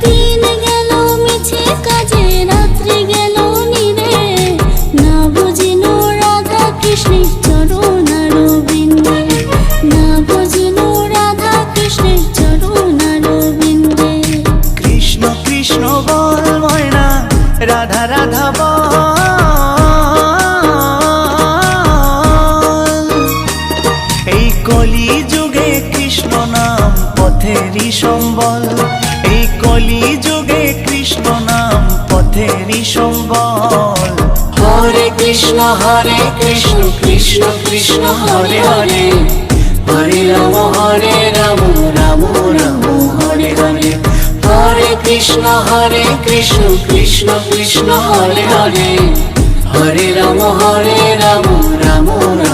দিন গেল মিছে কাজে, রাত্রি গেল নীরে, না বুঝিল রাধা কৃষ্ণের চরণ আরবিন্দে, না বুঝিল রাধা কৃষ্ণের চরণ আরবিন্দে। কৃষ্ণ কৃষ্ণ বল ময়না, রাধা রাধা বল। এই কলি যুগে কৃষ্ণ নাম পথেরই সম্বল, এই কলি যুগে কৃষ্ণ নাম পথেরই সম্বল। হরে কৃষ্ণ কৃষ্ণ কৃষ্ণ হরে হরে, হরে রাম রাম রাম হরে হরে। হরে কৃষ্ণ কৃষ্ণ কৃষ্ণ হরে হরে, হরে রাম রাম রাম